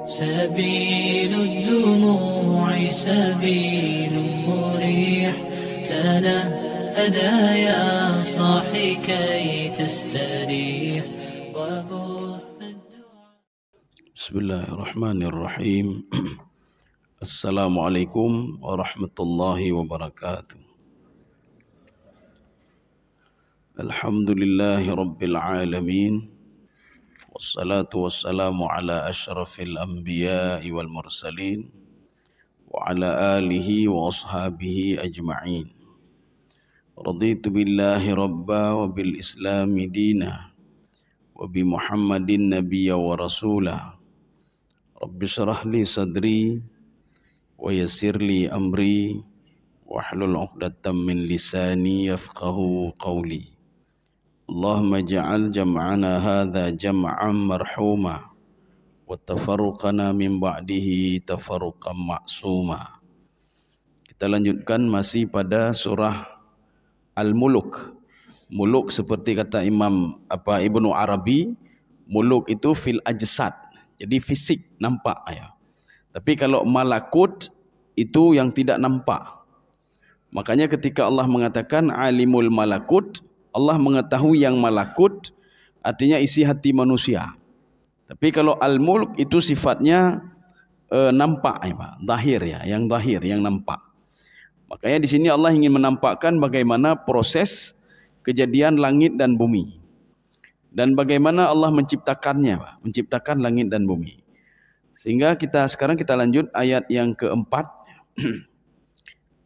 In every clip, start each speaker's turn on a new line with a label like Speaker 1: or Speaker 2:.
Speaker 1: سبيل الدموع سبيل مريح تنهدى يا صاحي كي تستريح وبث الدعاء.
Speaker 2: بسم الله الرحمن الرحيم. السلام عليكم ورحمة الله وبركاته. الحمد لله رب العالمين، والصلاة والسلام على أشرف الأنبياء والمرسلين وعلى آله وأصحابه أجمعين. رضيت بالله ربا وبالإسلام دينا وبمحمد نبيا ورسولا. رب اشرح لي صدري ويسر لي أمري واحلل عقدة من لساني يفقه قولي. اللهم اجعل جمعنا هذا جمعا مرحوما وتفرقنا من بعده تفرقا معصوما. Kita lanjutkan masih pada surah Al-Muluk. Muluk seperti kata Ibnu Arabi, muluk itu fil ajsad, jadi fisik, nampak ya. Tapi kalau malakut itu yang tidak nampak. Makanya ketika Allah mengatakan alimul malakut, Allah mengetahui yang malakut, artinya isi hati manusia. Tapi kalau al-mulk itu sifatnya nampak ya Pak, zahir ya, yang zahir, yang nampak. Makanya di sini Allah ingin menampakkan bagaimana proses kejadian langit dan bumi. Dan bagaimana Allah menciptakannya Pak, menciptakan langit dan bumi. Sehingga sekarang kita lanjut ayat yang keempat.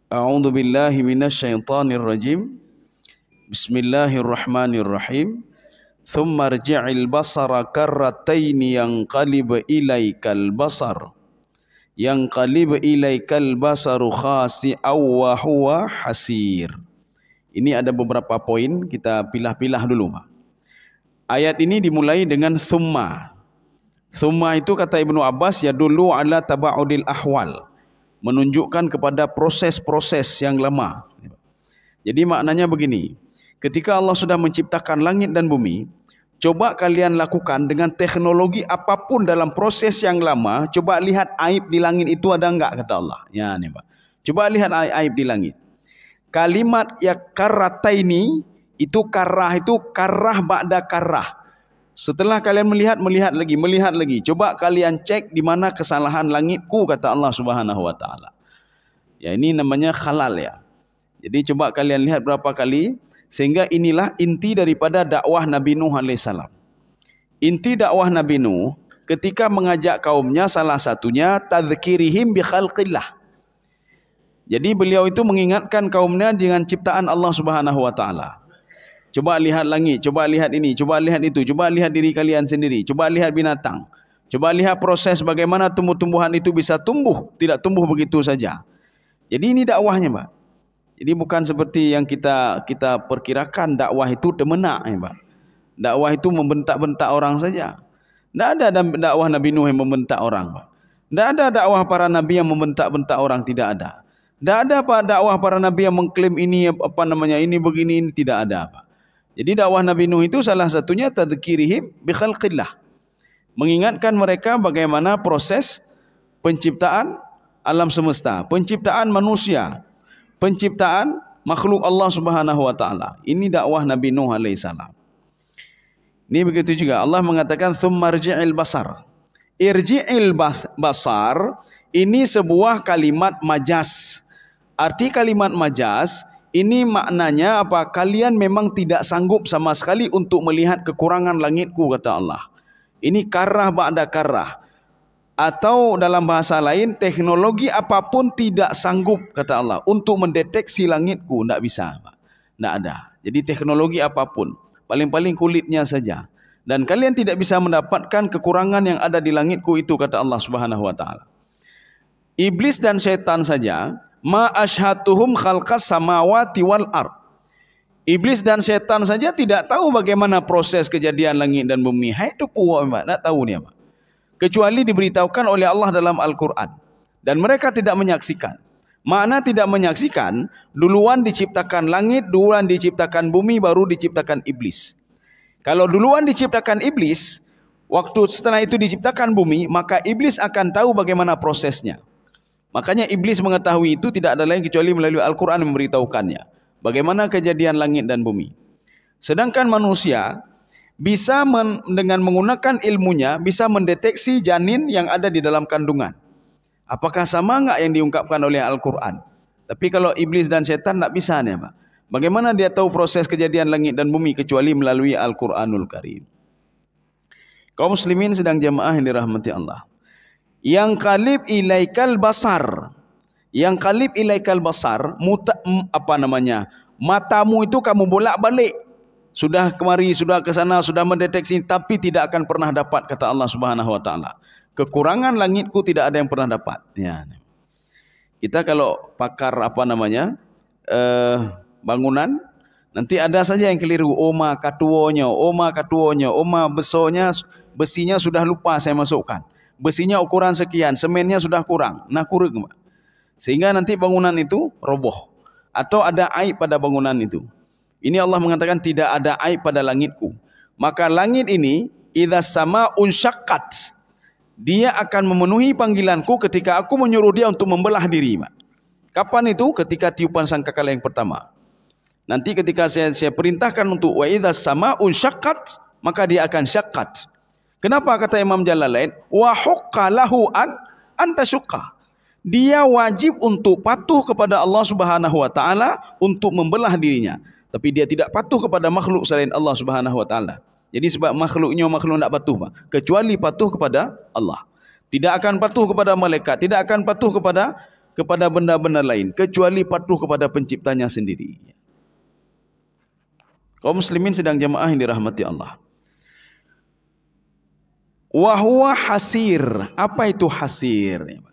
Speaker 2: A'udzu billahi minasyaitonir rajim. Bismillahirrahmanirrahim. Thumma rji'il basara karrataini yanqalib ilaikal basar. Yanqalib ilaikal basaru khasi'aw wa huwa hasir. Ini ada beberapa poin, kita pilah-pilah dulu. Ayat ini dimulai dengan thumma. Thumma itu kata Ibnu Abbas yadullu ala taba'udil ahwal, menunjukkan kepada proses-proses yang lama. Jadi maknanya begini. Ketika Allah sudah menciptakan langit dan bumi, coba kalian lakukan dengan teknologi apapun dalam proses yang lama, coba lihat aib di langit itu ada enggak, kata Allah. Ya nih Pak. Coba lihat aib di langit. Kalimat ya karrataini itu karrah ba'da karrah. Setelah kalian melihat lagi. Coba kalian cek di mana kesalahan langitku, kata Allah Subhanahu wa taala. Ya ini namanya khalal ya. Jadi coba kalian lihat berapa kali. Sehingga inilah inti daripada dakwah Nabi Nuh alaihissalam. Inti dakwah Nabi Nuh ketika mengajak kaumnya salah satunya tadzkirihim bi khalqillah. Jadi beliau itu mengingatkan kaumnya dengan ciptaan Allah Subhanahu wa taala. Coba lihat langit, coba lihat ini, coba lihat itu, coba lihat diri kalian sendiri, coba lihat binatang. Coba lihat proses bagaimana tumbuh-tumbuhan itu bisa tumbuh, tidak tumbuh begitu saja. Jadi ini dakwahnya, Pak. Jadi bukan seperti yang kita perkirakan dakwah itu demenak ya Pak. Dakwah itu membentak-bentak orang saja. Tidak ada dakwah Nabi Nuh yang membentak orang Pak. Tidak ada dakwah para nabi yang membentak-bentak orang, tidak ada. Tidak ada Pak dakwah para nabi yang mengklaim ini ini begini, ini tidak ada Pak. Jadi dakwah Nabi Nuh itu salah satunya tadzkirihim bi khalqillah. Mengingatkan mereka bagaimana proses penciptaan alam semesta, penciptaan manusia, penciptaan makhluk Allah Subhanahu wa taala. Ini dakwah Nabi Nuh alaihissalam. Ini begitu juga Allah mengatakan tsumma rji'il basar. Irji'il basar ini sebuah kalimat majaz. Arti kalimat majaz ini maknanya apa? Kalian memang tidak sanggup sama sekali untuk melihat kekurangan langitku, kata Allah. Ini karrah ba'da karrah. Atau dalam bahasa lain, teknologi apapun tidak sanggup, kata Allah, untuk mendeteksi langitku. Tidak bisa, Pak. Tidak ada. Jadi teknologi apapun, paling-paling kulitnya saja. Dan kalian tidak bisa mendapatkan kekurangan yang ada di langitku itu, kata Allah Subhanahu wa taala. Iblis dan setan saja, ma ashhatuhum khalqas samawati wal ard. Iblis dan setan saja tidak tahu bagaimana proses kejadian langit dan bumi. Hai itu puak, Pak. Tidak tahu dia, Pak. Kecuali diberitahukan oleh Allah dalam Al-Quran. Dan mereka tidak menyaksikan. Makna tidak menyaksikan, duluan diciptakan langit, duluan diciptakan bumi, baru diciptakan iblis. Kalau duluan diciptakan iblis, Waktu setelah itu diciptakan bumi, maka iblis akan tahu bagaimana prosesnya. Makanya iblis mengetahui itu tidak ada lain kecuali melalui Al-Quran memberitahukannya. Bagaimana kejadian langit dan bumi. Sedangkan manusia bisa dengan menggunakan ilmunya bisa mendeteksi janin yang ada di dalam kandungan. Apakah sama enggak yang diungkapkan oleh Al-Quran? Tapi kalau iblis dan setan tak bisa nih, Pak. Bagaimana dia tahu proses kejadian langit dan bumi kecuali melalui Al-Quranul Karim. Kaum muslimin sedang jamaah yang dirahmati Allah. Yang qalib ilaikal basar. Yang qalib ilaikal basar, matamu itu kamu bolak-balik. Sudah kemari, sudah ke sana, sudah mendeteksi, tapi tidak akan pernah dapat, kata Allah Subhanahu wa taala. Kekurangan langitku tidak ada yang pernah dapat. Ya. Kita kalau pakar bangunan, nanti ada saja yang keliru. Oma katuonya, besinya sudah lupa saya masukkan. Besinya ukuran sekian, semennya sudah kurang. Nah kurang. Sehingga nanti bangunan itu roboh. Atau ada aib pada bangunan itu. Ini Allah mengatakan tidak ada aib pada langitku. Maka langit ini, idza sama'un syaqqat, dia akan memenuhi panggilanku ketika aku menyuruh dia untuk membelah diri. Kapan itu? Ketika tiupan sangkakala yang pertama. Nanti ketika saya perintahkan untuk wa idza sama'un syaqqat, maka dia akan syaqqat. Kenapa kata Imam Jalalain? Wa hukka lahu an tasyukka. Dia wajib untuk patuh kepada Allah Subhanahu wa taala untuk membelah dirinya. Tapi dia tidak patuh kepada makhluk selain Allah Subhanahu wa taala. Jadi sebab makhluk tak patuh, Pak, kecuali patuh kepada Allah. Tidak akan patuh kepada malaikat, tidak akan patuh kepada benda-benda lain kecuali patuh kepada penciptanya sendiri. Kaum muslimin sedang jamaah yang dirahmati Allah. Wahuwa hasir. Apa itu hasir?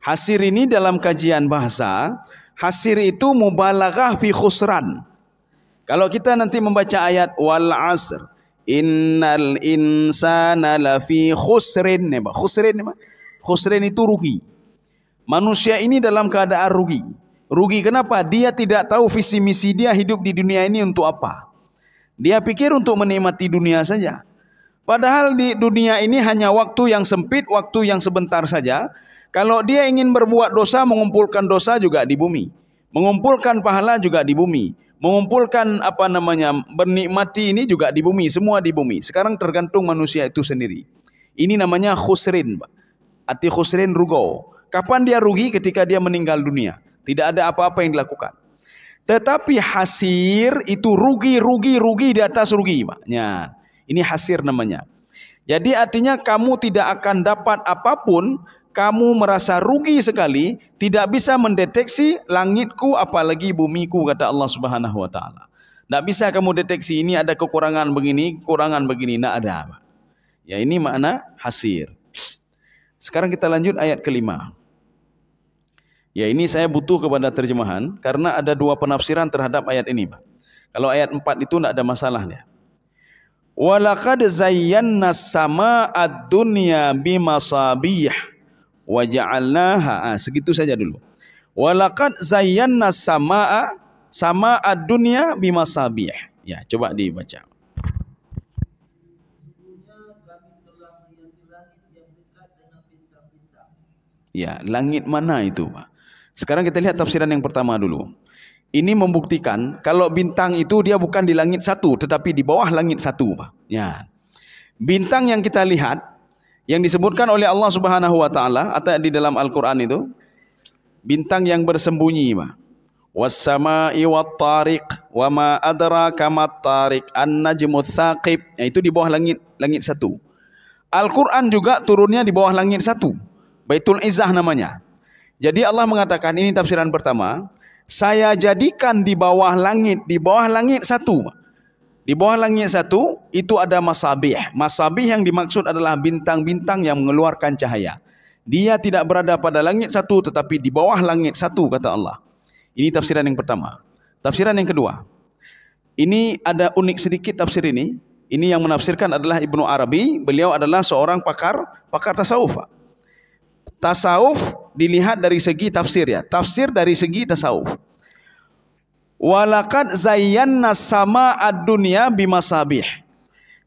Speaker 2: Hasir ini dalam kajian bahasa, hasir itu mubalaghah fi khusran. Kalau kita nanti membaca ayat wal asr, innal insana lafi khusrin. Khusrin itu rugi. Manusia ini dalam keadaan rugi. Rugi kenapa? Dia tidak tahu visi misi dia hidup di dunia ini untuk apa. Dia pikir untuk menikmati dunia saja. Padahal di dunia ini hanya waktu yang sempit, waktu yang sebentar saja. Kalau dia ingin berbuat dosa, mengumpulkan dosa juga di bumi. Mengumpulkan pahala juga di bumi. Mengumpulkan bernikmati ini juga di bumi. Semua di bumi. Sekarang tergantung manusia itu sendiri. Ini namanya khusrin. Arti khusrin rugo. Kapan dia rugi? Ketika dia meninggal dunia. Tidak ada apa-apa yang dilakukan. Tetapi hasir itu rugi di atas rugi. Ya. Ini hasir namanya. Jadi artinya kamu tidak akan dapat apapun, kamu merasa rugi sekali, tidak bisa mendeteksi langitku apalagi bumiku, kata Allah Subhanahu wa taala. Tidak bisa kamu deteksi ini ada kekurangan begini, tidak ada. Ya ini makna hasir. Sekarang kita lanjut ayat kelima. Ya ini saya butuh kepada terjemahan karena ada dua penafsiran terhadap ayat ini, Pak. Kalau ayat 4 itu tidak ada masalahnya. Walaqad zayyana as-samaa'a dunya bimasabih wa ja'alnaha. Segitu saja dulu. Walaqad zayyana as-samaa'a dunya bimasabih. Ya, coba dibaca. Ya, langit mana itu, Pak? Sekarang kita lihat tafsiran yang pertama dulu. Ini membuktikan kalau bintang itu dia bukan di langit satu, tetapi di bawah langit satu, Pak. Ya. Bintang yang kita lihat, yang disebutkan oleh Allah Subhanahu wa taala atau di dalam Al-Quran itu, bintang yang bersembunyi, Pak. Was-sama'i wat-tariq wa ma adraka mat-tariq an-najmu tsaqib. Itu di bawah langit satu. Al-Quran juga turunnya di bawah langit satu. Baitul Izzah namanya. Jadi Allah mengatakan, ini tafsiran pertama, saya jadikan di bawah langit satu. Di bawah langit satu itu ada masabih. Masabih yang dimaksud adalah bintang-bintang yang mengeluarkan cahaya. Dia tidak berada pada langit satu tetapi di bawah langit satu, kata Allah. Ini tafsiran yang pertama. Tafsiran yang kedua. Ini ada unik sedikit tafsir ini. Ini yang menafsirkan adalah Ibnu Arabi. Beliau adalah seorang pakar tasawuf. Tasawuf dilihat dari segi tafsir, ya. Tafsir dari segi tasawuf. Walaqad zayyana as-samaa'a dunya bimasabih.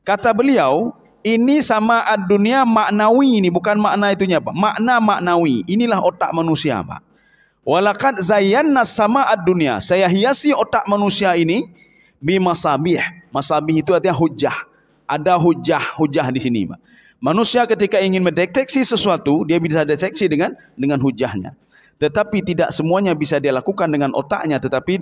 Speaker 2: Kata beliau, Ini sama ad-dunya maknawi, ini bukan makna itunya Pak. Makna maknawi. Inilah otak manusia Pak. Walaqad zayyana sama ad-dunya. Saya hiasi otak manusia ini bimasabih. Masabih itu artinya hujjah. Ada hujjah di sini Pak. Manusia ketika ingin mendeteksi sesuatu, dia bisa deteksi dengan hujjahnya. Tetapi tidak semuanya bisa dia lakukan dengan otaknya, tetapi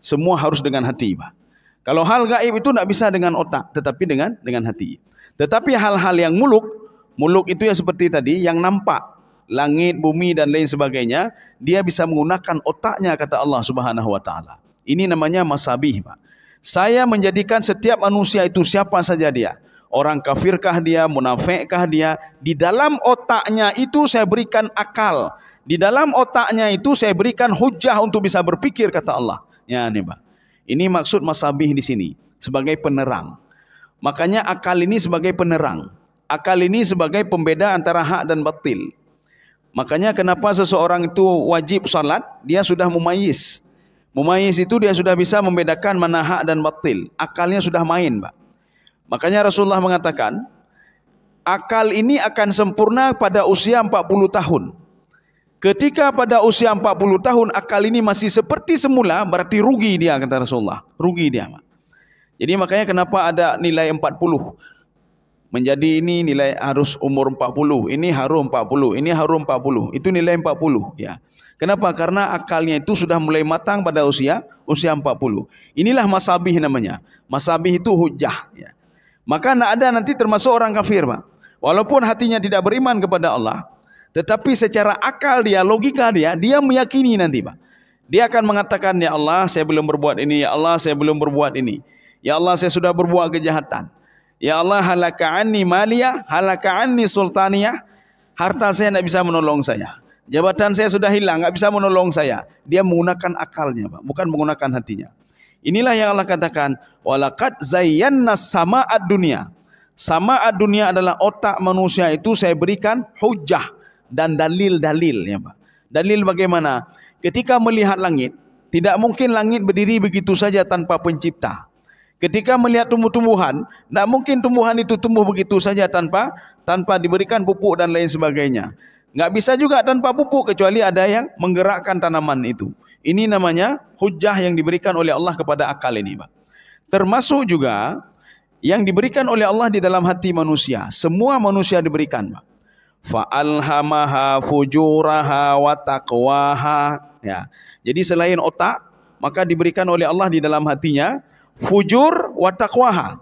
Speaker 2: semua harus dengan hati Pak. Kalau hal gaib itu tidak bisa dengan otak, tetapi dengan hati. Tetapi hal-hal yang muluk itu ya seperti tadi, yang nampak, langit, bumi dan lain sebagainya, dia bisa menggunakan otaknya, kata Allah Subhanahu wa taala. Ini namanya masabih Pak. Saya menjadikan setiap manusia itu siapa saja dia. Orang kafirkah dia, munafikkah dia, di dalam otaknya itu saya berikan akal. Di dalam otaknya itu saya berikan hujjah untuk bisa berpikir, kata Allah. Ya nih Pak. Ini maksud masabih di sini sebagai penerang. Makanya akal ini sebagai penerang. Akal ini sebagai pembeda antara hak dan batil. Makanya kenapa seseorang itu wajib salat, dia sudah mumayyiz. Mumayyiz itu dia sudah bisa membedakan mana hak dan batil. Akalnya sudah main, Pak. Makanya Rasulullah mengatakan, akal ini akan sempurna pada usia 40 tahun. Ketika pada usia 40 tahun akal ini masih seperti semula, berarti rugi dia, kata Rasulullah. Rugi dia. Jadi makanya kenapa ada nilai 40. Menjadi ini nilai harus umur 40, ini harum 40, ini harum 40. Itu nilai 40 ya. Kenapa? Karena akalnya itu sudah mulai matang pada usia 40. Inilah masabih namanya. Masabih itu hujjah ya. Maka tidak ada nanti termasuk orang kafir, Pak. Walaupun hatinya tidak beriman kepada Allah, tetapi secara akal dia, logika dia meyakini nanti Pak. Dia akan mengatakan, ya Allah saya belum berbuat ini, ya Allah saya belum berbuat ini. Ya Allah saya sudah berbuat kejahatan. Ya Allah halaka anni maliyah, halaka anni sultaniyah. Harta saya tidak bisa menolong saya. Jabatan saya sudah hilang, tidak bisa menolong saya. Dia menggunakan akalnya Pak, bukan menggunakan hatinya. Inilah yang Allah katakan, walaqad zayyana sama'ad dunya. Sama'ad dunya adalah otak manusia itu saya berikan hujjah dan dalil-dalil ya Pak. Dalil bagaimana? Ketika melihat langit, tidak mungkin langit berdiri begitu saja tanpa pencipta. Ketika melihat tumbuh-tumbuhan, tidak mungkin tumbuhan itu tumbuh begitu saja tanpa diberikan pupuk dan lain sebagainya. Nggak bisa juga tanpa pupuk kecuali ada yang menggerakkan tanaman itu. Ini namanya hujjah yang diberikan oleh Allah kepada akal ini Pak. Termasuk juga yang diberikan oleh Allah di dalam hati manusia. Semua manusia diberikan Pak. Fa'alhamaha fujuraha wa taqwaha ya. Jadi selain otak, maka diberikan oleh Allah di dalam hatinya fujur wa taqwaha.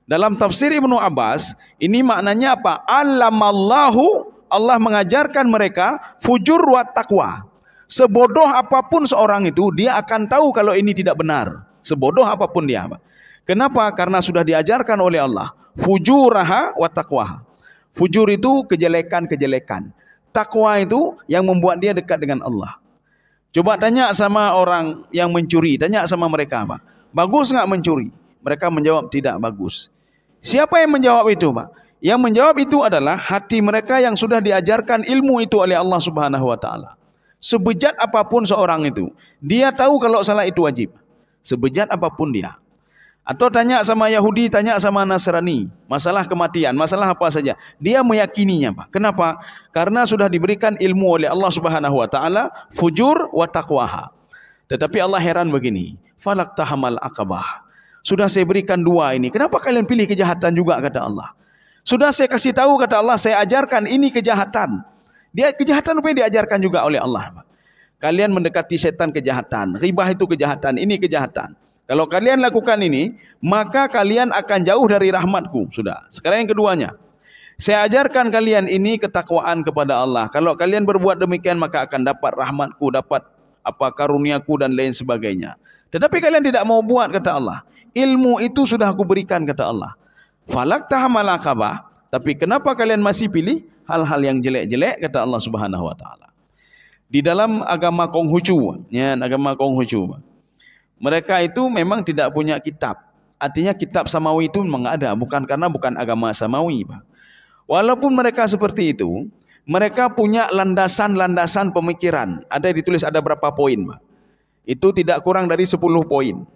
Speaker 2: Dalam tafsir Ibnu Abbas, ini maknanya apa? Allamallahu, Allah mengajarkan mereka fujur wa taqwa. Sebodoh apapun seorang itu, dia akan tahu kalau ini tidak benar. Sebodoh apapun dia. Kenapa? Karena sudah diajarkan oleh Allah. Fujuraha wa taqwaha. Fujur itu kejelekan-kejelekan. Takwa itu yang membuat dia dekat dengan Allah. Coba tanya sama orang yang mencuri, tanya sama mereka, Pak. Bagus enggak mencuri? Mereka menjawab tidak bagus. Siapa yang menjawab itu, Pak? Yang menjawab itu adalah hati mereka yang sudah diajarkan ilmu itu oleh Allah Subhanahu wa taala. Sebejat apapun seorang itu, dia tahu kalau salah itu wajib. Sebejat apapun dia. Atau tanya sama Yahudi, tanya sama Nasrani, masalah kematian, masalah apa saja, dia meyakininya, Pak. Kenapa? Karena sudah diberikan ilmu oleh Allah Subhanahu wa taala, fujur wa taqwaha. Tetapi Allah heran begini, falaqtahamal aqabah. Sudah saya berikan dua ini, kenapa kalian pilih kejahatan juga, kata Allah. Sudah saya kasih tahu, kata Allah, saya ajarkan ini kejahatan. Dia kejahatan apa yang diajarkan juga oleh Allah, Pak. Kalian mendekati setan kejahatan, ribah itu kejahatan, ini kejahatan. Kalau kalian lakukan ini, maka kalian akan jauh dari rahmatku. Sudah. Sekarang yang keduanya. Saya ajarkan kalian ini ketakwaan kepada Allah. Kalau kalian berbuat demikian, maka akan dapat rahmatku, dapat karuniaku dan lain sebagainya. Tetapi kalian tidak mau buat, kata Allah. Ilmu itu sudah aku berikan, kata Allah. Falaqtahamal aqabah. Tapi kenapa kalian masih pilih hal-hal yang jelek-jelek, kata Allah Subhanahu wa taala. Di dalam agama Konghucu, ya, agama Konghucu, mereka itu memang tidak punya kitab. Artinya kitab samawi itu memang ada, bukan agama samawi, Pak. Walaupun mereka seperti itu, mereka punya landasan-landasan pemikiran. Ada ditulis ada berapa poin, Pak. Itu tidak kurang dari 10 poin.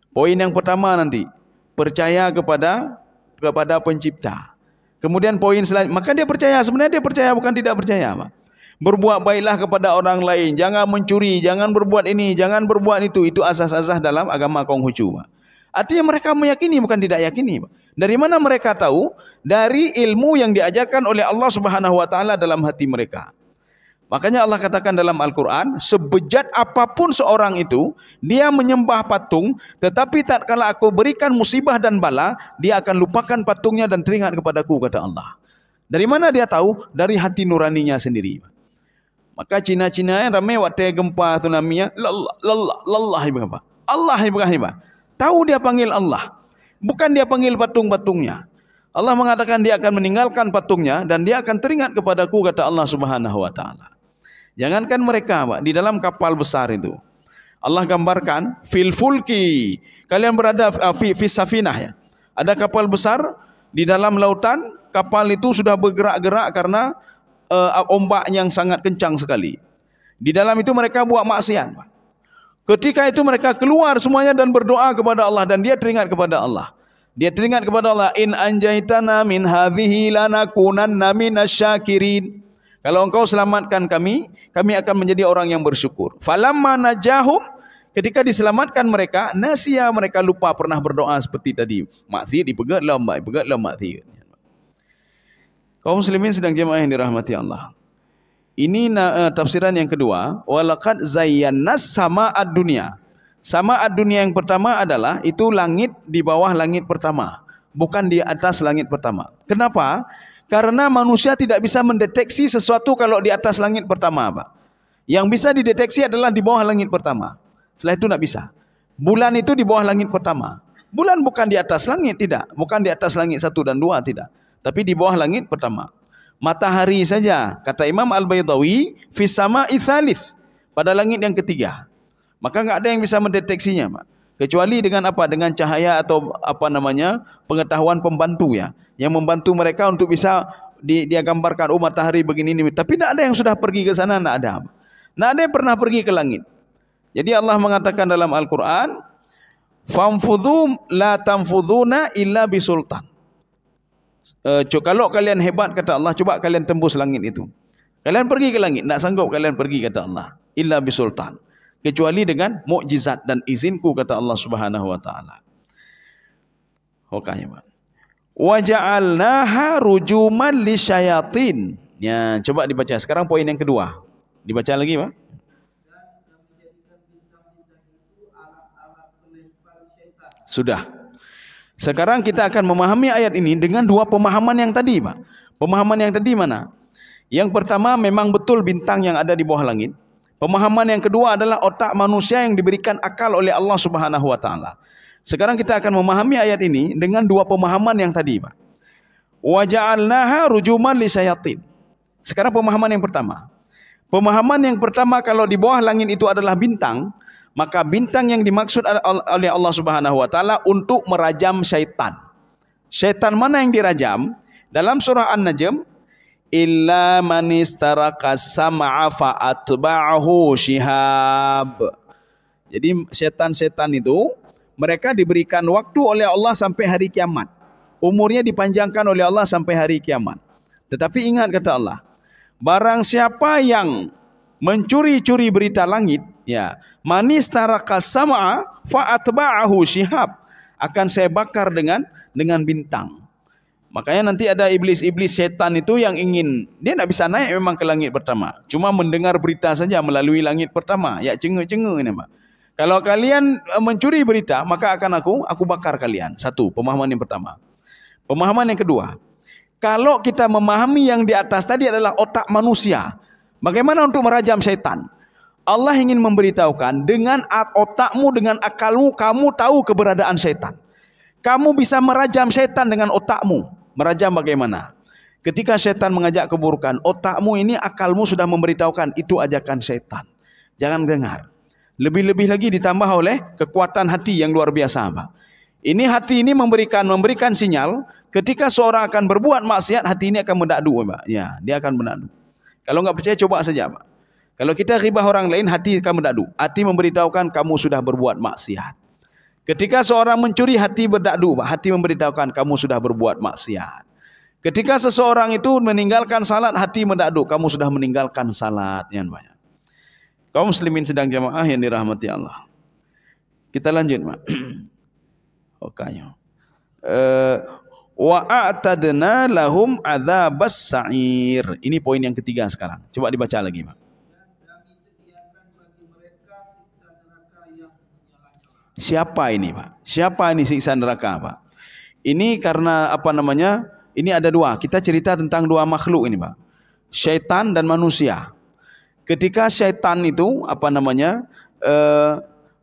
Speaker 2: Poin yang pertama nanti, percaya kepada pencipta. Kemudian poin selanjutnya, maka dia percaya. Sebenarnya dia percaya, bukan tidak percaya, Pak. Berbuat baiklah kepada orang lain, jangan mencuri, jangan berbuat ini, jangan berbuat itu. Itu asas-asas dalam agama Konghucu, Pak. Artinya mereka meyakini, bukan tidak yakini, Pak. Dari mana mereka tahu? Dari ilmu yang diajarkan oleh Allah Subhanahu wa taala dalam hati mereka. Makanya Allah katakan dalam Al-Quran, sebejat apapun seorang itu, dia menyembah patung, tetapi tatkala aku berikan musibah dan bala, dia akan lupakan patungnya dan teringat kepadaku, kata Allah. Dari mana dia tahu? Dari hati nuraninya sendiri. Maka Cina-Cina yang ramai waktu gempa tsunami, Allah Ibrahim. Allah Ibrahim. Tahu dia panggil Allah. Bukan dia panggil patung-patungnya. Allah mengatakan dia akan meninggalkan patungnya dan dia akan teringat kepadaku, kata Allah Subhanahu wa taala. Jangankan mereka, Pak, di dalam kapal besar itu. Allah gambarkan fil fulki. Kalian berada fi safinah, ya. Ada kapal besar di dalam lautan, kapal itu sudah bergerak-gerak karena ombak yang sangat kencang sekali. Di dalam itu mereka buat maksiat. Ketika itu mereka keluar semuanya dan berdoa kepada Allah, dan dia teringat kepada Allah. Dia teringat kepada Allah, in anjaitana min hadhihi lanakunanna minasyakirin. Kalau engkau selamatkan kami, kami akan menjadi orang yang bersyukur. Falamma najahum, ketika diselamatkan mereka, nasia, mereka lupa pernah berdoa seperti tadi. Makthir dipegatlah mbak, pegatlah makthir. Kaum muslimin sedang jemaah yang dirahmati Allah. Ini tafsiran yang kedua. Walaqad zayyannas sama'ad dunya. Sama'ad dunya yang pertama adalah itu langit di bawah langit pertama, bukan di atas langit pertama. Kenapa? Karena manusia tidak bisa mendeteksi sesuatu kalau di atas langit pertama, Pak. Yang bisa dideteksi adalah di bawah langit pertama. Setelah itu tidak bisa. Bulan itu di bawah langit pertama. Bulan bukan di atas langit, tidak. Bukan di atas langit 1 dan 2, tidak. Tapi di bawah langit pertama. Matahari saja, kata Imam Al-Baydawi, fis sama'i tsalits, pada langit yang ketiga. Maka enggak ada yang bisa mendeteksinya, Pak. Kecuali dengan apa? Dengan cahaya atau pengetahuan pembantu, ya, yang membantu mereka untuk bisa dia gambarkan, oh matahari begini ini. Tapi tidak ada yang sudah pergi ke sana, tidak ada. Tidak ada yang pernah pergi ke langit. Jadi Allah mengatakan dalam Al-Quran, famfudhu la tamfudhuna illa bisultan. Kalau kalian hebat, kata Allah, coba kalian tembus langit itu. Kalian pergi ke langit, tidak sanggup kalian pergi, kata Allah. Illa bisultan. Kecuali dengan mukjizat dan izinku, kata Allah Subhanahu wa taala. Hokahnya, Pak. Wa ja'alnaha rujuman lisyayatin. Ya, coba dibaca. Sekarang poin yang kedua. Dibaca lagi, Pak. Sudah. Sekarang kita akan memahami ayat ini dengan dua pemahaman yang tadi, Pak. Pemahaman yang tadi mana? Yang pertama memang betul bintang yang ada di bawah langit. Pemahaman yang kedua adalah otak manusia yang diberikan akal oleh Allah Subhanahu wa taala. Sekarang kita akan memahami ayat ini dengan dua pemahaman yang tadi, Pak. Wa ja'alnaha rujuman lisyayatin. Sekarang pemahaman yang pertama. Pemahaman yang pertama, kalau di bawah langit itu adalah bintang, maka bintang yang dimaksud oleh Allah Subhanahu wa taala untuk merajam syaitan. Syaitan mana yang dirajam? Dalam surah An-Najm, illa man istaraka sam'a fa atba'ahu shihab. Jadi setan-setan itu mereka diberikan waktu oleh Allah sampai hari kiamat. Umurnya dipanjangkan oleh Allah sampai hari kiamat. Tetapi ingat, kata Allah, barang siapa yang mencuri-curi berita langit, ya, manis taraka sam'a fa atba'ahu shihab, akan saya bakar dengan bintang. Makanya nanti ada iblis-iblis setan itu yang ingin, dia tidak bisa naik memang ke langit pertama, cuma mendengar berita saja melalui langit pertama. Ya, cenga-cenga ini, Pak. Kalau kalian mencuri berita, maka akan aku bakar kalian. Satu, pemahaman yang pertama. Pemahaman yang kedua, kalau kita memahami yang di atas tadi adalah otak manusia, bagaimana untuk merajam syaitan? Allah ingin memberitahukan, dengan otakmu, dengan akalmu, kamu tahu keberadaan syaitan. Kamu bisa merajam syaitan dengan otakmu. Merajam bagaimana? Ketika syaitan mengajak keburukan, otakmu ini, akalmu sudah memberitahukan itu ajakan syaitan. Jangan dengar. Lebih-lebih lagi ditambah oleh kekuatan hati yang luar biasa, Pak. Ini hati ini memberikan sinyal, ketika seorang akan berbuat maksiat, hati ini akan mendadu, Pak. Ya, dia akan mendadu. Kalau enggak percaya, coba saja, Pak. Kalau kita ribah orang lain, hati akan mendadu. Hati memberitahukan kamu sudah berbuat maksiat. Ketika seorang mencuri, hati berdadu, Pak. Hati memberitahukan kamu sudah berbuat maksiat. Ketika seseorang itu meninggalkan salat, hati mendaduk, kamu sudah meninggalkan salat. Yang banyak. Kaum muslimin sedang jamaah yang dirahmati Allah. Kita lanjut, Pak. Okanya. Wa a'tadna lahum adzabas sa'ir. Ini poin yang ketiga sekarang. Coba dibaca lagi, Pak. Siapa ini, Pak? Siapa ini siksa neraka, Pak? Ini karena apa namanya? Ini ada dua. Kita cerita tentang dua makhluk ini, Pak. Syaitan dan manusia. Ketika syaitan itu apa namanya?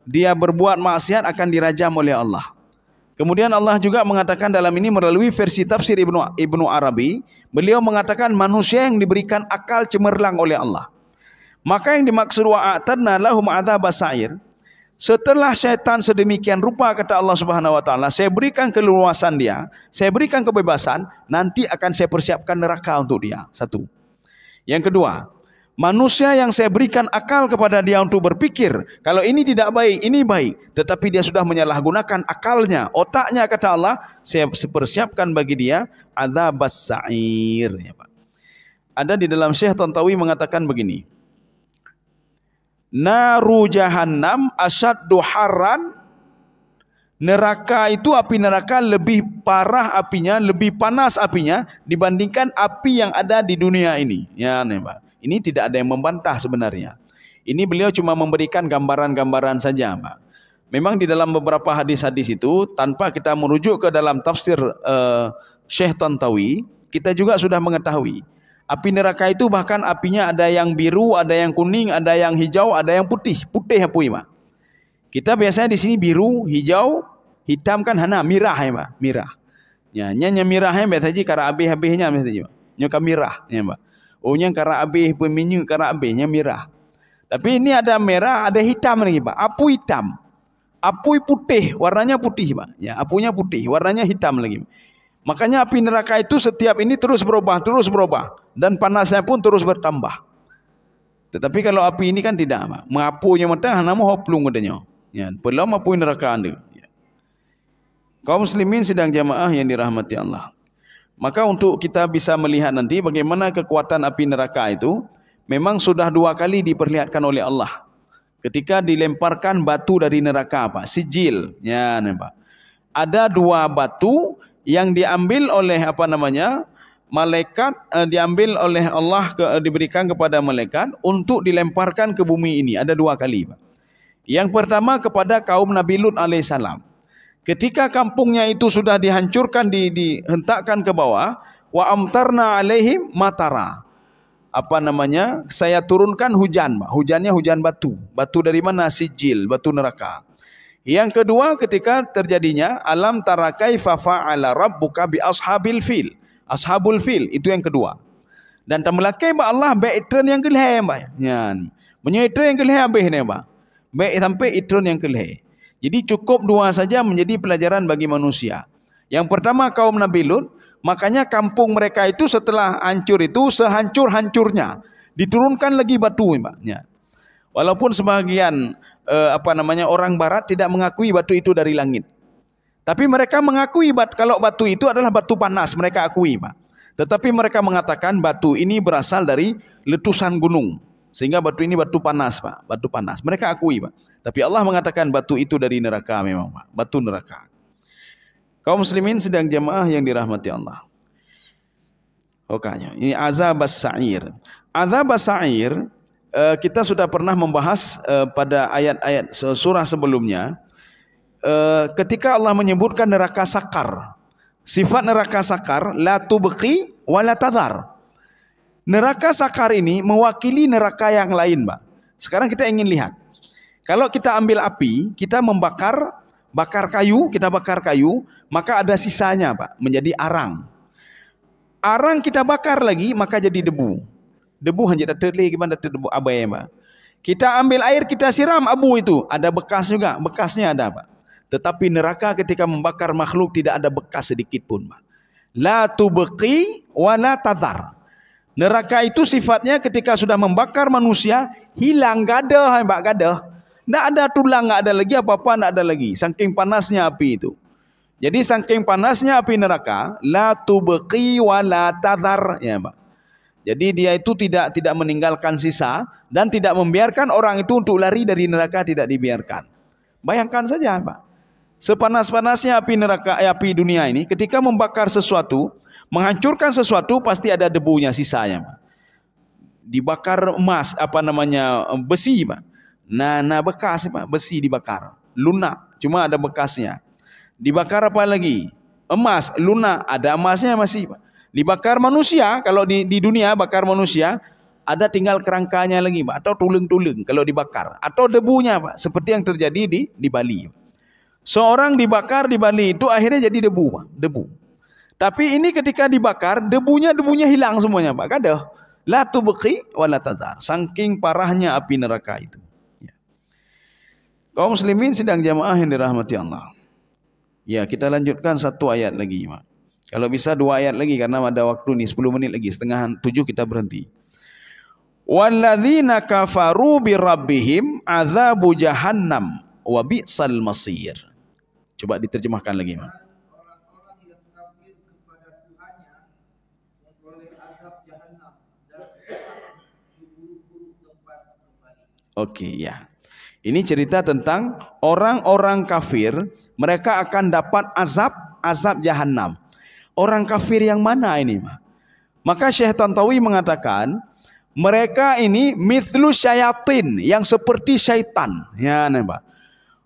Speaker 2: Dia berbuat maksiat akan dirajam oleh Allah. Kemudian Allah juga mengatakan dalam ini melalui versi tafsir Ibnu Arabi, beliau mengatakan manusia yang diberikan akal cemerlang oleh Allah. Maka yang dimaksud wa'atadna lahum adzabas sa'ir, setelah syaitan sedemikian rupa kata Allah Subhanahu wa taala, saya berikan keleluasan dia, saya berikan kebebasan, nanti akan saya persiapkan neraka untuk dia. Satu. Yang kedua, manusia yang saya berikan akal kepada dia untuk berpikir, kalau ini tidak baik, ini baik, tetapi dia sudah menyalahgunakan akalnya, otaknya, kata Allah, saya persiapkan bagi dia adzabas sa'ir. Ya, Pak. Ada di dalam Syekh Tantawi mengatakan begini, naru jahannam asyaddu harran, neraka itu, api neraka lebih parah apinya, lebih panas apinya dibandingkan api yang ada di dunia ini. Ya, nih, Pak. Ini tidak ada yang membantah sebenarnya. Ini beliau cuma memberikan gambaran-gambaran saja, Pak. Memang di dalam beberapa hadis-hadis itu, tanpa kita merujuk ke dalam tafsir Syekh Tantawi, kita juga sudah mengetahui. Api neraka itu bahkan apinya ada yang biru, ada yang kuning, ada yang hijau, ada yang putih. Putih apa, Pak? Kita biasanya di sini biru, hijau, hitam kan hana, mirah ya, Pak. Mirah. Ya, nya mirahnya biasanya kara abih-abihnya biasanya, Pak. Nya mirah ya, Pak. Oh, yang kara abih peminyu kara abihnya mirah. Tapi ini ada merah, ada hitam lagi, Pak. Apu hitam. Apu putih, warnanya putih, Pak. Ya, apunya putih, warnanya hitam lagi. Makanya api neraka itu setiap ini terus berubah dan panasnya pun terus bertambah. Tetapi kalau api ini kan tidak, Pak. Mengapunya mata hanamu hoplung katanya. Ya, belum api neraka Anda. Ya. Kaum muslimin sedang jamaah yang dirahmati Allah. Maka untuk kita bisa melihat nanti bagaimana kekuatan api neraka itu, memang sudah 2 kali diperlihatkan oleh Allah. Ketika dilemparkan batu dari neraka, Pak, sijil. Ya, Pak. Ada 2 batu yang diambil oleh apa namanya? Malaikat, diambil oleh Allah, diberikan kepada malaikat untuk dilemparkan ke bumi ini. Ada 2 kali, Pak. Yang pertama kepada kaum Nabi Lut alaihissalam. Ketika kampungnya itu sudah dihancurkan, dihentakkan ke bawah, wa amtarna alaihim matara. Apa namanya? Saya turunkan hujan, Pak. Hujannya hujan batu. Batu dari mana? Sijil, batu neraka. Yang kedua ketika terjadinya alam tara kaifa fa'ala rabbuka bi ashabil fil. Ashabul fil itu yang kedua. Dan tamlakai ba Allah baik itron yang kelih, Pak. Yan. Menyeitron yang kelih habis ni, Pak. Baik sampai itron yang kelih. Jadi cukup 2 saja menjadi pelajaran bagi manusia. Yang pertama kaum Nabi Lut, makanya kampung mereka itu setelah hancur itu sehancur-hancurnya diturunkan lagi batu, Pak. Ya. Walaupun sebagian orang barat tidak mengakui batu itu dari langit. Tapi mereka mengakui kalau batu itu adalah batu panas, mereka akui, Pak. Tetapi mereka mengatakan batu ini berasal dari letusan gunung. Sehingga batu ini batu panas, Pak. Batu panas. Mereka akui, Pak. Tapi Allah mengatakan batu itu dari neraka memang, Pak. Batu neraka. Kaum muslimin sedang jamaah yang dirahmati Allah. Okanya. Ini azabas sa'ir. Azabas sa'ir kita sudah pernah membahas pada ayat-ayat surah sebelumnya. Ketika Allah menyebutkan neraka sakar, sifat neraka sakar la tubqi wa la tadhar. Neraka sakar ini mewakili neraka yang lain, Pak. Sekarang kita ingin lihat. Kalau kita ambil api, kita bakar kayu, maka ada sisanya, Pak, menjadi arang. Arang kita bakar lagi, maka jadi debu. Debu hanya terlih gimana debu abai, Pak. Kita ambil air, kita siram abu itu, ada bekas juga, bekasnya ada, Pak. Tetapi neraka ketika membakar makhluk tidak ada bekas sedikit pun, Pak. La tubqi wa la tadhar. Neraka itu sifatnya ketika sudah membakar manusia, hilang gadah, Pak, gadah. Tidak ada tulang, tidak ada lagi apa-apa, tidak ada lagi. Saking panasnya api itu. Jadi saking panasnya api neraka, la tubqi wa la tadhar, ya Pak. Jadi dia itu tidak meninggalkan sisa dan tidak membiarkan orang itu untuk lari dari neraka, tidak dibiarkan. Bayangkan saja Pak, sepanas-panasnya api neraka, api dunia ini, ketika membakar sesuatu, menghancurkan sesuatu, pasti ada debunya, sisanya Pak. Dibakar emas, besi Pak. Nah bekas Pak, besi dibakar, lunak, cuma ada bekasnya. Dibakar apa lagi? Emas, lunak, ada emasnya masih Pak. Dibakar manusia, kalau di dunia bakar manusia, ada tinggal kerangkanya lagi Pak, atau tulang-tulang kalau dibakar, atau debunya Pak, seperti yang terjadi di Bali. Seorang dibakar di Bali itu akhirnya jadi debu Pak, debu. Tapi ini ketika dibakar, debunya hilang semuanya Pak, kada. La tubqi wa la tazar. Saking parahnya api neraka itu. Ya. Kaum muslimin sidang jamaah yang dirahmati Allah. Ya, kita lanjutkan satu ayat lagi Pak. Kalau bisa 2 ayat lagi karena ada waktu nih 10 menit lagi, setengah 7 kita berhenti. Walladzina kafaru birabbihim adzabu jahannam wa bi'sal masir. Coba diterjemahkan lagi Pak.
Speaker 3: Orang-orang yang kafir kepada Tuhannya memperoleh azab jahannam dan seburuk-buruk tempat kembali.
Speaker 2: Oke, ya. Ini cerita tentang orang-orang kafir, mereka akan dapat azab jahannam. Orang kafir yang mana ini? Maka Syekh Tantawi mengatakan, mereka ini mithlu syayatin, yang seperti syaitan. Ya, Pak.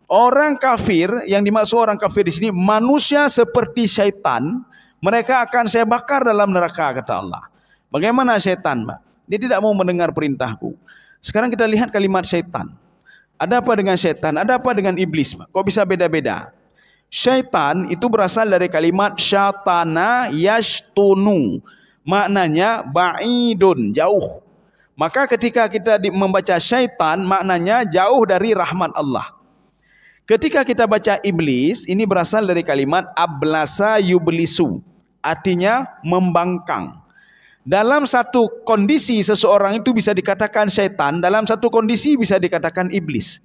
Speaker 2: Orang kafir, yang dimaksud orang kafir di sini, manusia seperti syaitan, mereka akan saya bakar dalam neraka, kata Allah. Bagaimana syaitan, Pak? Dia tidak mau mendengar perintahku. Sekarang kita lihat kalimat syaitan. Ada apa dengan syaitan? Ada apa dengan iblis? Kok bisa beda-beda? Syaitan itu berasal dari kalimat syatana yashtunu. Maknanya ba'idun, jauh. Maka ketika kita membaca syaitan, maknanya jauh dari rahmat Allah. Ketika kita baca iblis, ini berasal dari kalimat ablasa yublisu. Artinya membangkang. Dalam satu kondisi seseorang itu bisa dikatakan syaitan, dalam satu kondisi bisa dikatakan iblis.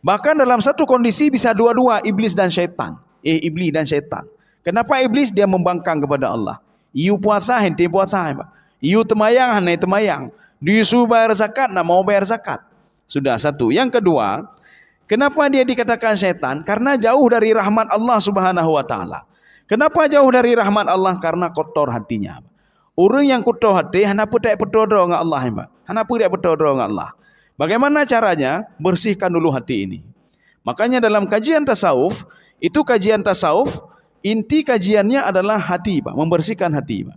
Speaker 2: Bahkan dalam satu kondisi bisa dua-dua, iblis dan syaitan. Iblis dan syaitan. Kenapa iblis? Dia membangkang kepada Allah. You puasa, henti puasa. You temayang, henti temayang. You suruh bayar zakat, nak mau bayar zakat. Sudah satu. Yang kedua, kenapa dia dikatakan syaitan? Karena jauh dari rahmat Allah Subhanahu wa taala. Kenapa jauh dari rahmat Allah? Karena kotor hatinya. Orang yang kotor hati, kenapa tak berdoa dengan Allah, Mbak? Kenapa tak berdoa dengan Allah? Bagaimana caranya? Bersihkan dulu hati ini. Makanya dalam kajian tasawuf, itu kajian tasawuf, inti kajiannya adalah hati, Pak, membersihkan hati, Pak.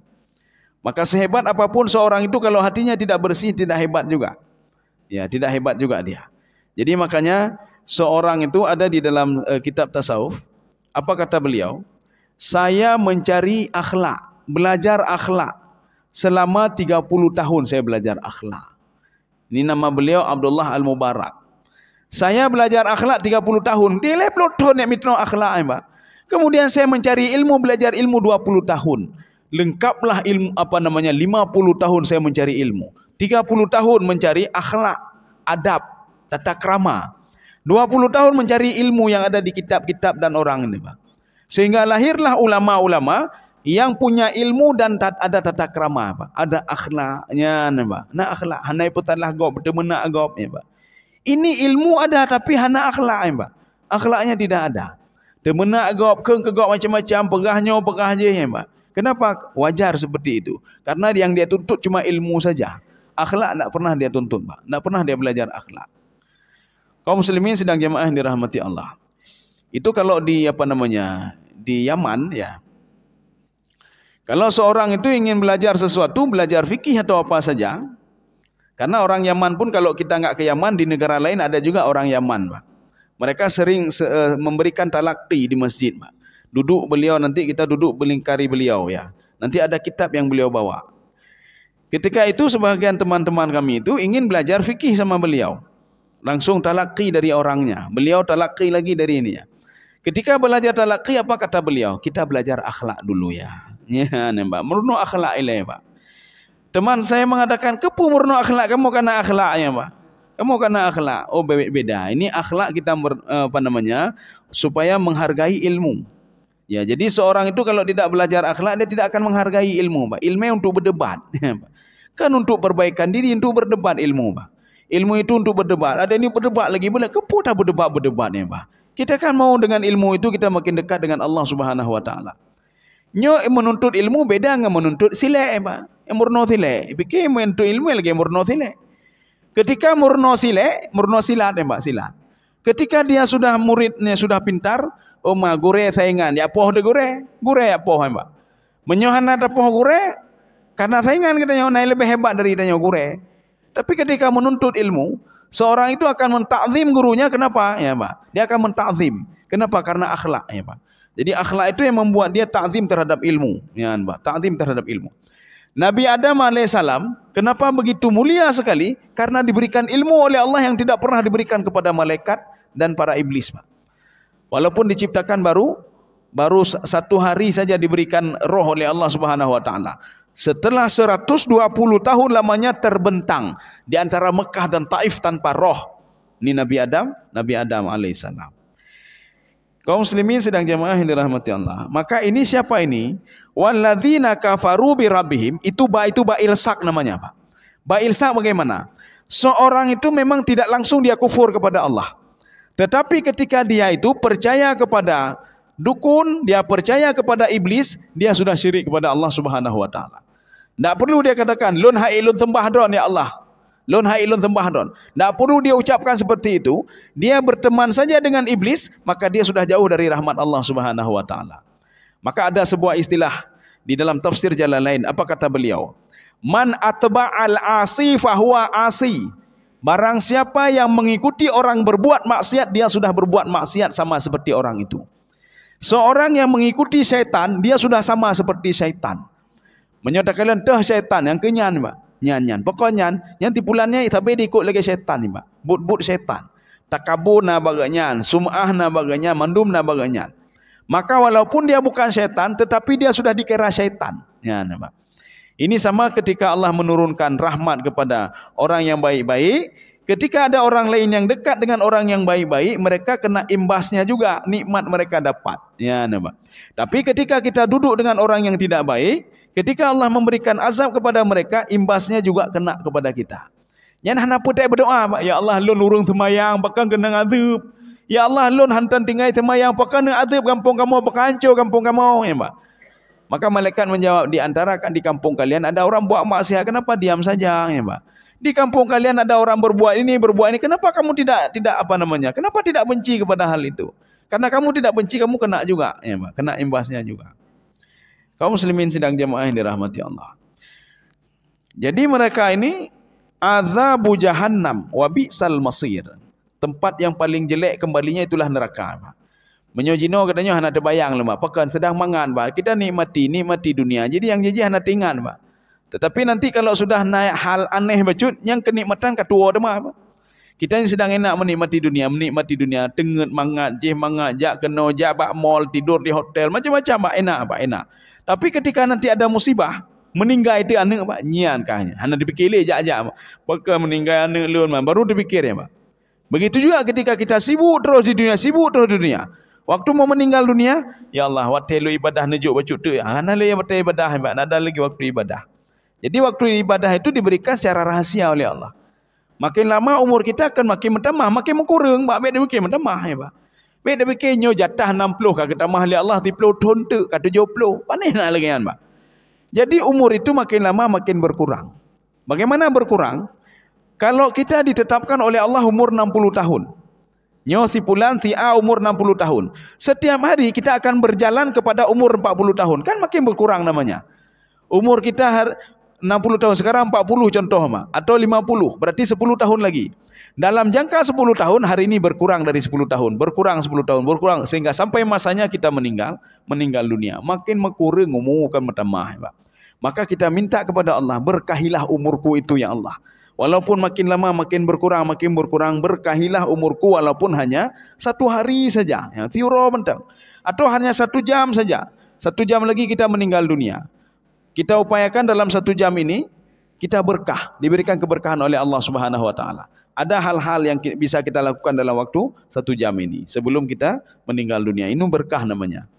Speaker 2: Maka sehebat apapun seorang itu, kalau hatinya tidak bersih, tidak hebat juga. Ya, tidak hebat juga dia. Jadi makanya seorang itu ada di dalam kitab tasawuf, apa kata beliau? Saya mencari akhlak, belajar akhlak. Selama 30 tahun saya belajar akhlak. Ini nama beliau Abdullah Al-Mubarak. Saya belajar akhlak 30 tahun. Dia leploton yang mitno akhlak, Pak. Kemudian saya mencari ilmu, belajar ilmu 20 tahun. Lengkaplah ilmu 50 tahun saya mencari ilmu. 30 tahun mencari akhlak, adab, tata krama. 20 tahun mencari ilmu yang ada di kitab-kitab dan orang ini, Pak. Sehingga lahirlah ulama-ulama yang punya ilmu dan ada tata krama, Pak. Ada akhlaknya, Pak. Nah akhlak, hanai putalah gob, bertemena gob, ya, Pak. Ini ilmu ada tapi hana akhlak, Pak. Akhlaknya tidak ada. Temena gob, ke gob macam-macam, pegah je, ya, Pak. Kenapa? Wajar seperti itu. Karena yang dia tuntut cuma ilmu saja. Akhlak tak pernah dia tuntut, Pak. Tak pernah dia belajar akhlak. Kaum muslimin sedang jamaah yang dirahmati Allah. Itu kalau di di Yaman, ya. Kalau seorang itu ingin belajar sesuatu, belajar fikih atau apa saja, karena orang Yaman pun kalau kita nggak ke Yaman, di negara lain ada juga orang Yaman, Pak. Mereka sering memberikan talaqi di masjid, Pak. Duduk beliau, nanti kita duduk melingkari beliau, ya. Nanti ada kitab yang beliau bawa. Ketika itu sebagian teman-teman kami itu ingin belajar fikih sama beliau. Langsung talaqi dari orangnya. Beliau talaqi lagi dari ini, ya. Ketika belajar talaqi, apa kata beliau? Kita belajar akhlak dulu, ya. Ya, Mbak. Murno akhlak ilai, Pak. Teman saya mengatakan, kepu murno akhlak, kamu kena akhlaknya, Pak. Kamu kena akhlak. Oh, beda. Ini akhlak kita supaya menghargai ilmu. Ya, jadi seorang itu kalau tidak belajar akhlak dia tidak akan menghargai ilmu, Pak. Ilmu untuk berdebat. Kan untuk perbaikan diri, untuk berdebat ilmu, Pak. Ilmu itu untuk berdebat. Ada ini berdebat lagi boleh. Keputar berdebat-berdebat ya, Pak. Kita kan mau dengan ilmu itu kita makin dekat dengan Allah Subhanahu wa taala. Nyo menuntut ilmu beda dengan menuntut silat, Pak. Yang murno silat. Fikir menuntut ilmu lagi murno silat. Ketika murno silat, murno silat ya, Pak, silat. Ketika dia sudah muridnya sudah pintar, gure saingan, ya poh de gure ya poh, Pak. Menyohan ada poh gure karena saingan katanya naik lebih hebat dari dia gure. Tapi ketika menuntut ilmu, seorang itu akan mentakzim gurunya. Kenapa? Ya, Pak. Dia akan mentakzim. Kenapa? Karena akhlak, ya, Pak. Jadi akhlak itu yang membuat dia takzim terhadap ilmu, ya, Pak. Takzim terhadap ilmu. Nabi Adam alaihissalam kenapa begitu mulia sekali? Karena diberikan ilmu oleh Allah yang tidak pernah diberikan kepada malaikat dan para iblis, Pak. Walaupun diciptakan baru 1 hari saja diberikan roh oleh Allah Subhanahu wa taala. Setelah 120 tahun lamanya terbentang di antara Mekah dan Taif tanpa roh. Ini Nabi Adam alaihissalam. Kaum muslimin sedang jamaah yang dirahmati Allah. Maka ini siapa ini? Walladzina kafaru bi rabbihim, itu ba'ilsak namanya, Pak. Ba'ilsak bagaimana? Seorang itu memang tidak langsung dia kufur kepada Allah. Tetapi ketika dia itu percaya kepada dukun, dia percaya kepada iblis, dia sudah syirik kepada Allah Subhanahu wa taala. Tak perlu dia katakan lun hai lun sembah don ya Allah. Lun hai lun sembah don. Tak perlu dia ucapkan seperti itu. Dia berteman saja dengan iblis, maka dia sudah jauh dari rahmat Allah Subhanahu wa taala. Maka ada sebuah istilah di dalam tafsir Jalalain. Apa kata beliau? Man atba'al asi fahuwa asi. Barang siapa yang mengikuti orang berbuat maksiat, dia sudah berbuat maksiat sama seperti orang itu. Seorang yang mengikuti syaitan, dia sudah sama seperti syaitan. Menyatakan dah syaitan yang kenyan, Pak. Nyan. Pokoknya yang tipulannya tapi diikut lagi syaitan ni, Pak. But syaitan. Takabur na baganyan, sum'ah na baganyan, mandum na baganyan. Maka walaupun dia bukan syaitan, tetapi dia sudah dikira syaitan. Ya, Pak. Ini sama ketika Allah menurunkan rahmat kepada orang yang baik-baik. Ketika ada orang lain yang dekat dengan orang yang baik-baik, mereka kena imbasnya juga, nikmat mereka dapat. Ya, Pak. Tapi ketika kita duduk dengan orang yang tidak baik, ketika Allah memberikan azab kepada mereka, imbasnya juga kena kepada kita. Yang hana putai berdoa, Pak. Ya Allah, lun urung semayang, bakal kena azab. Ya Allah, lun hantan tinggal semayang, bakal kena azab kampung kamu, bakal hancur kampung kamu. Ya, Pak. Maka malaikat menjawab, di antara kan di kampung kalian ada orang buat maksiat, kenapa diam saja, ya, Pak? Di kampung kalian ada orang berbuat ini, kenapa kamu tidak kenapa tidak benci kepada hal itu? Karena kamu tidak benci, kamu kena juga, ya, Pak. Kena imbasnya juga. Kaum muslimin sidang jamaah yang dirahmati Allah. Jadi mereka ini azabu jahannam wa bi'sal masir. Tempat yang paling jelek kembalinya itulah neraka, Pak. Menyojino katanya hana terbayang lah, Pak. Pekan sedang mangan, Pak. Kita nikmati dunia. Jadi yang jadi hana tingan, Pak. Tetapi nanti kalau sudah naik hal aneh bacut, yang kenikmatan katua demah, Pak. Kita yang sedang enak menikmati dunia, tenget mangat, jak kena jabak mall, tidur di hotel, macam-macam, Pak. Enak. Tapi ketika nanti ada musibah, meninggal itu anak, Pak, nyian kahnya. Hana dipikir jak, Pak. Pekan meninggal anak lun, baru dipikir, ya, Pak. Begitu juga ketika kita sibuk terus di dunia. Waktu mau meninggal dunia, ya Allah, waktu lu ibadah nujuk bacut tu, hana le waktu ibadah, Pak. Ada lagi waktu ibadah. Jadi waktu ibadah itu diberikan secara rahasia oleh Allah. Makin lama umur kita akan makin bertambah, makin berkurang, Pak. Baik makin bertambah, ya, Pak. Baik dia fikir nyo jatah 60 kah ketambah oleh Allah 30 tonte kah 70. Panih nak lagi kan, Pak. Jadi umur itu makin lama makin berkurang. Bagaimana berkurang? Kalau kita ditetapkan oleh Allah umur 60 tahun. Nyo si pulan si A umur 60 tahun. Setiap hari kita akan berjalan kepada umur 40 tahun. Kan makin berkurang namanya. Umur kita 60 tahun, sekarang 40 contoh, Mak. Atau 50, berarti 10 tahun lagi. Dalam jangka 10 tahun, hari ini berkurang dari 10 tahun. Berkurang 10 tahun, berkurang. Sehingga sampai masanya kita meninggal dunia. Makin berkurang umur kan bertambah, Pak. Maka kita minta kepada Allah, berkahilah umurku itu ya Allah. Walaupun makin lama makin berkurang, berkahilah umurku walaupun hanya 1 hari saja. Ya, tiuro mentang. Atau hanya 1 jam saja. 1 jam lagi kita meninggal dunia. Kita upayakan dalam 1 jam ini, kita berkah. Diberikan keberkahan oleh Allah Subhanahu wa ta'ala. Ada hal-hal yang bisa kita lakukan dalam waktu 1 jam ini. Sebelum kita meninggal dunia. Ini berkah namanya.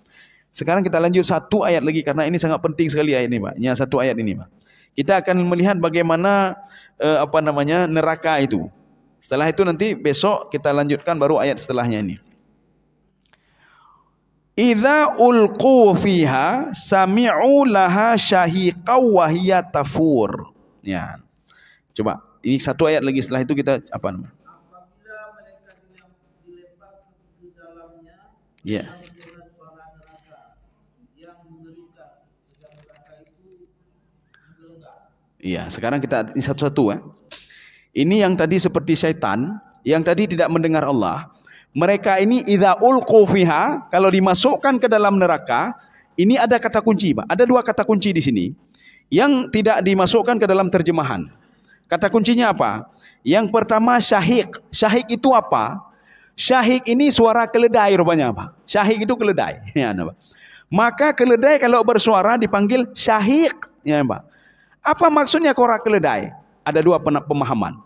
Speaker 2: Sekarang kita lanjut satu ayat lagi karena ini sangat penting sekali ayat ini, Pak. Yang satu ayat ini, Pak. Kita akan melihat bagaimana neraka itu. Setelah itu nanti besok kita lanjutkan baru ayat setelahnya ini. Idza ulqu fiha sami'u laha syahiqaw wa hiya tafur. Ya. Coba, ini satu ayat lagi setelah itu kita apa namanya?
Speaker 3: Apabila mereka dilempar ke dalamnya,
Speaker 2: Ya.
Speaker 3: mendengar suara neraka yang mengerikan, sehingga neraka itu menggelegak.
Speaker 2: Iya, sekarang kita ini satu-satu ya. Ini yang tadi seperti syaitan, yang tadi tidak mendengar Allah. Mereka ini idza ulqu fiha, kalau dimasukkan ke dalam neraka, ini ada kata kunci, Pak. Ada dua kata kunci di sini yang tidak dimasukkan ke dalam terjemahan. Kata kuncinya apa? Yang pertama syahik. Syahik itu apa? Syahik ini suara keledai rupanya, Pak. Syahik itu keledai. Ya, Pak. Maka keledai kalau bersuara dipanggil syahik, ya, Pak. Apa maksudnya suara keledai? Ada dua pemahaman.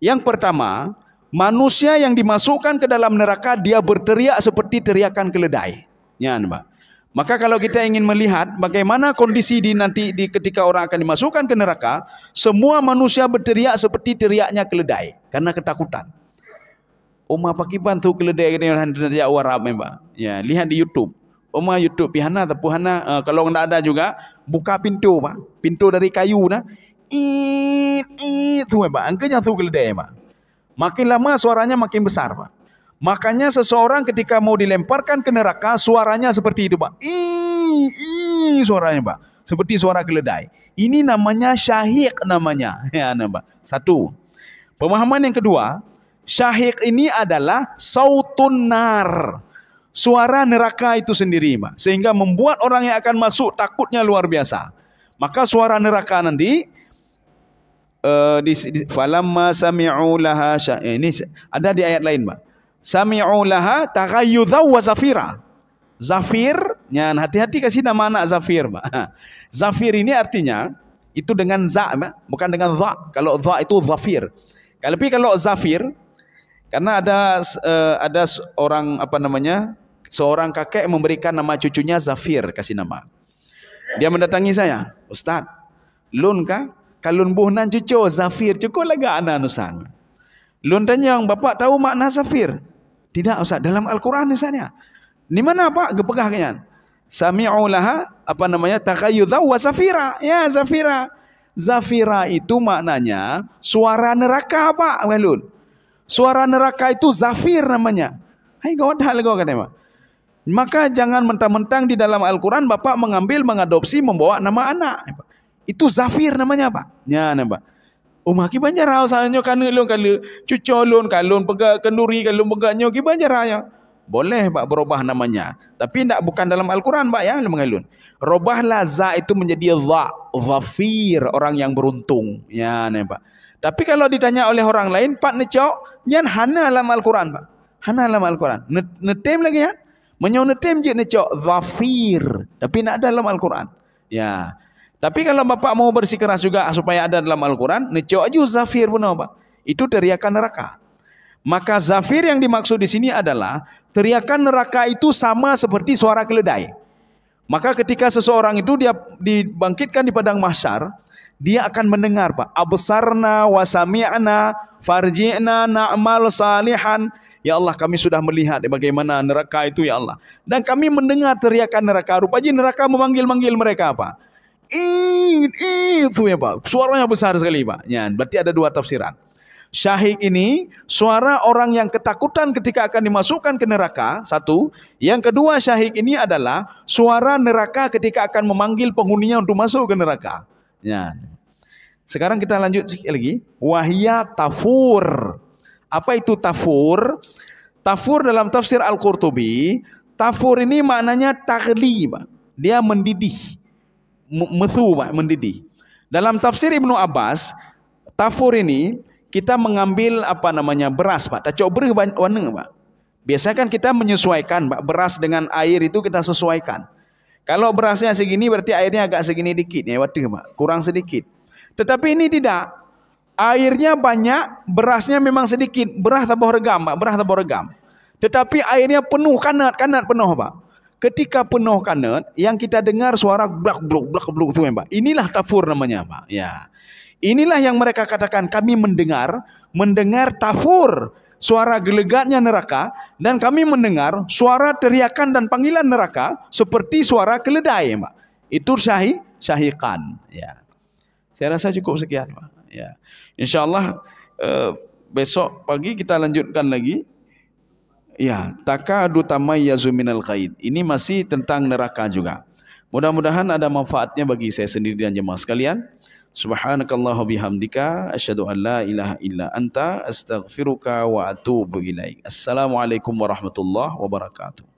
Speaker 2: Yang pertama, manusia yang dimasukkan ke dalam neraka dia berteriak seperti teriakan keledai. Ya, Pak. Maka kalau kita ingin melihat bagaimana kondisi ketika orang akan dimasukkan ke neraka, semua manusia berteriak seperti teriaknya keledai karena ketakutan. Oma pakai bantu keledai ni teriak warap, Pak. Ya, lihat di YouTube. Oma YouTube pihana tapuhana kalau tidak ada juga buka pintu, Pak. Pintu dari kayu nah. Tu, Pak. Angkanya tu keledai, Pak. Makin lama suaranya makin besar, Pak. Makanya seseorang ketika mau dilemparkan ke neraka suaranya seperti itu, Pak. Suaranya, Pak. Seperti suara keledai. Ini namanya syahik namanya. Ya, Pak. Satu. Pemahaman yang kedua, syahik ini adalah sautun nar. Suara neraka itu sendiri, Pak. Sehingga membuat orang yang akan masuk takutnya luar biasa. Maka suara neraka nanti falamma sami'u laha ini ada di ayat lain, Pak. Sami'u laha taghayyudha wa zafira. Zafir, ya, hati-hati kasih nama anak Zafir, Pak. Zafir ini artinya itu dengan za, Pak, bukan dengan za. Kalau za itu zafir. Tapi kalau zafir, karena ada orang seorang kakek memberikan nama cucunya Zafir, kasih nama. Dia mendatangi saya, Ustaz, lun kah? Kalun buhnan cucu Zafir, cukup lega anak nusan. Lun tanya, bapak tahu makna Zafir? Tidak, Ustaz, dalam Al-Quran misalnya. Di mana, Pak? Gepegah kalian. Sami'u laha taghayyudha wa zafira. Ya, zafira. Zafira itu maknanya suara neraka, Pak. Walun. Suara neraka itu zafir namanya. Hai kau dah lego kan, Pak. Maka jangan mentang-mentang di dalam Al-Quran Bapak mengadopsi, membawa nama anak. Itu zafir namanya, Pak. Ya, Pak. Maki banyak rau sanyo kanulun kalau cucolun kalun pegak kenduri kalun pegaknya ki banyak raya. Boleh, Pak, berubah namanya. Tapi bukan dalam Al-Quran, Pak, ya, mengalun. Robahlah za itu menjadi zafir, orang yang beruntung. Ya, Pak. Tapi kalau ditanya oleh orang lain, Pak necok, jangan hana dalam Al-Quran, Pak. Hana dalam Al-Quran. Netem lagi, ya. Menyo netem je necok zafir, tapi nak ada dalam Al-Quran. Ya. Tapi kalau Bapak mau bersikeras juga supaya ada dalam Al-Quran, necok aja zafir pun, Pak. Itu teriakan neraka. Maka zafir yang dimaksud di sini adalah teriakan neraka itu sama seperti suara keledai. Maka ketika seseorang itu dia dibangkitkan di padang mahsyar, dia akan mendengar, Pak, absarna wa sami'na farji'na na'mal salihan. Ya Allah, kami sudah melihat bagaimana neraka itu, ya Allah. Dan kami mendengar teriakan neraka. Rupanya neraka memanggil-manggil mereka, Pak. Itu ya, Pak. Suaranya besar sekali, Pak. Ya, berarti ada dua tafsiran. Syahik ini suara orang yang ketakutan ketika akan dimasukkan ke neraka, satu. Yang kedua, syahik ini adalah suara neraka ketika akan memanggil penghuninya untuk masuk ke neraka. Ya. Sekarang kita lanjut lagi. Wahya tafur. Apa itu tafur? Tafur dalam tafsir Al-Qurtubi, tafur ini maknanya taghli, Pak. Dia mendidih. Methu, Pak, mendidih. Dalam tafsir Ibnu Abbas, tafur ini kita mengambil beras, Pak. Tak coba warna, Pak. Biasanya kan kita menyesuaikan, Pak, beras dengan air itu kita sesuaikan. Kalau berasnya segini berarti airnya agak segini dikit ya, Pak. Kurang sedikit. Tetapi ini tidak. Airnya banyak, berasnya memang sedikit. Beras tabah regam, Pak. Beras tabah regam. Tetapi airnya penuh, kanat penuh, Pak. ketika penuh kanat, yang kita dengar suara blak-bluk tu, Pak. Inilah tafur namanya, Pak. Ya. Inilah yang mereka katakan, kami mendengar tafur, suara gelegatnya neraka, dan kami mendengar suara teriakan dan panggilan neraka seperti suara keledai, Pak. Itu syahiqan. Ya. Saya rasa cukup sekian, Pak. Ya. Insyaallah besok pagi kita lanjutkan lagi. Ya, takadu tamayyazu minal qaid. Ini masih tentang neraka juga. Mudah-mudahan ada manfaatnya bagi saya sendiri dan jemaah sekalian. Subhanakallah bihamdika asyhadu an la ilaha illa anta astaghfiruka wa atubu ilaik. Assalamualaikum warahmatullahi wabarakatuh.